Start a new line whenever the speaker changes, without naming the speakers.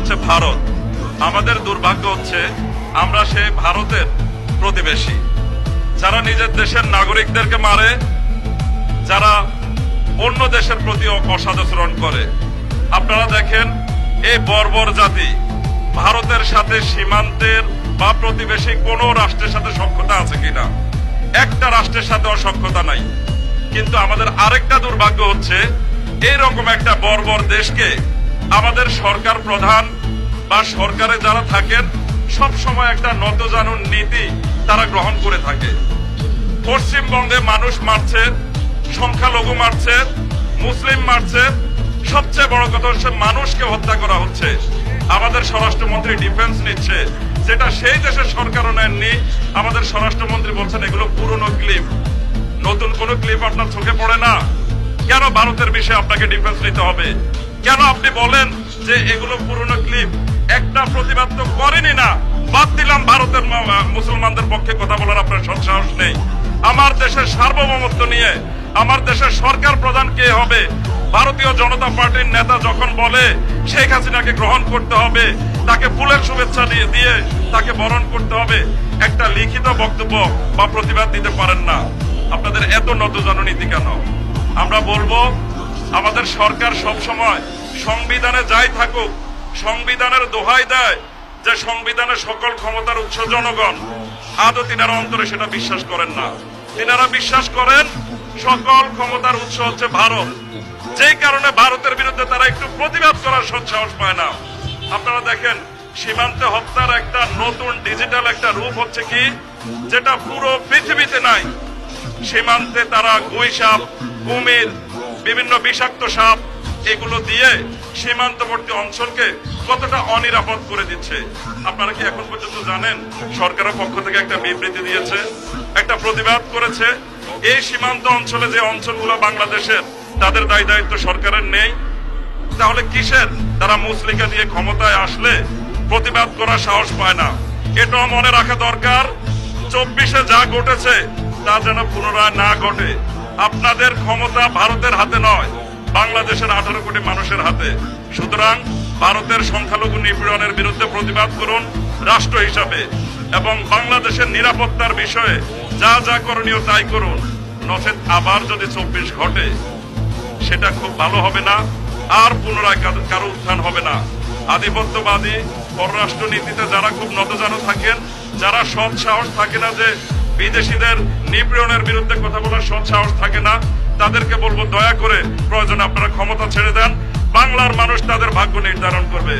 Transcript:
হচ্ছে ভারত। আমাদের দুর্ভাগ্য হচ্ছে আমরা সেই ভারতের প্রতিবেশী, যারা নিজের দেশের নাগরিকদেরকে মারে, যারা অন্য দেশের প্রতি অসদাচরণ করে। আপনারা দেখেন এই বর্বর জাতি ভারতের সাথে সীমান্তের বা প্রতিবেশী কোন রাষ্ট্রের সাথে সখ্যতা আছে কিনা? একটা রাষ্ট্রের সাথে অসখ্যতা নাই। কিন্তু আমাদের আরেকটা দুর্ভাগ্য হচ্ছে এইরকম একটা বর্বর দেশকে আমাদের সরকার প্রধান বা সরকারে যারা থাকেন সব সময় একটা নতজানুন নীতি তারা গ্রহণ করে থাকে। পশ্চিমবঙ্গে মানুষ মারছে, সংখ্যালঘু মারছে, মুসলিম মারছে, সবচেয়ে বড় কথা হচ্ছে মানুষকে হত্যা করা হচ্ছে। আমাদের স্বরাষ্ট্রমন্ত্রী ডিফেন্স নিচ্ছে, যেটা সেই দেশের সরকারও নেননি। আমাদের স্বরাষ্ট্রমন্ত্রী বলছেন এগুলো পুরনো ক্লিপ, নতুন কোন ক্লিপ আপনার চোখে পড়ে না? কেন ভারতের বিষয়ে আপনাকে ডিফেন্স নিতে হবে? কেন আপনি বলেন যে এগুলো পুরনো ক্লিপ? একটা প্রতিবাদ তো করেনি না। বাদ দিলাম ভারতের মুসলমানদের পক্ষে কথা বলার আপনার সৎসাহস নেই। আমার দেশের সার্বভৌমত্ব নিয়ে আমার দেশের সরকার প্রধান কে হবে? ভারতীয় জনতা পার্টির নেতা যখন বলে শেখ হাসিনাকে গ্রহণ করতে হবে, তাকে ফুলের শুভেচ্ছা দিয়ে তাকে বরণ করতে হবে, একটা লিখিত বক্তব্য বা প্রতিবাদ দিতে পারেন না। আপনাদের এত নতজানু নীতি কেন? আমরা বলবো আমাদের সরকার সব সময় সংবিধানে যাই থাকুক সংবিধানের দোহাই দেয় যে সংবিধানের সকল ক্ষমতার উৎস জনগণ। আদৌ তিনারা অন্তরে সেটা বিশ্বাস করেন না। তিনারা বিশ্বাস করেন সকল ক্ষমতার উৎস হচ্ছে ভারত, যেই কারণে ভারতের বিরুদ্ধে তারা একটু প্রতিবাদ করার সৎসাহস পায় না। আপনারা দেখেন সীমান্তে হত্যার একটা নতুন ডিজিটাল একটা রূপ হচ্ছে কি, যেটা পুরো পৃথিবীতে নাই। সীমান্তে তারা গুই সাপ, কুমির, বিভিন্ন বিষাক্ত সাপ এগুলো দিয়ে সীমান্তবর্তী অঞ্চলকে কতটা অনিরাপদ করে দিচ্ছে। আপনারা কি এখন পর্যন্ত জানেন? সরকারের পক্ষ থেকে একটা বিবৃতি দিয়েছে, একটা প্রতিবাদ করেছে। এই সীমান্ত অঞ্চলে যে অঞ্চলগুলো বাংলাদেশের, তাদের দায় দায়িত্ব সরকারের নেই। তাহলে কিসের তারা মুসলিকা দিয়ে ক্ষমতায় আসলে প্রতিবাদ করার সাহস পায় না? এটাও মনে রাখা দরকার, 24-এ যা ঘটেছে তা যেন পুনরায় না ঘটে। আপনাদের ক্ষমতা ভারতের হাতে নয়, বাংলাদেশের 18 কোটি মানুষের হাতে। সুতরাং ভারতের সংখ্যালঘু নিপীড়নের বিরুদ্ধে প্রতিবাদ করুন রাষ্ট্র হিসাবে, এবং বাংলাদেশের নিরাপত্তার বিষয়ে যা যা করণীয় তাই করুন। নচেত আবার যদি 24 ঘটে সেটা খুব ভালো হবে না, আর পুনরায় কারো উত্থান হবে না। আধিপত্যবাদী পররাষ্ট্র নীতিতে যারা খুব নতজানু থাকেন, যারা সৎ সাহস থাকে না, যে বিদেশিদের নিপীড়নের বিরুদ্ধে কথা বলার সৎ সাহস থাকে না, তাদেরকে বলবো দয়া করে প্রয়োজনে আপনারা ক্ষমতা ছেড়ে দেন। বাংলার মানুষ তাদের ভাগ্য নির্ধারণ করবে।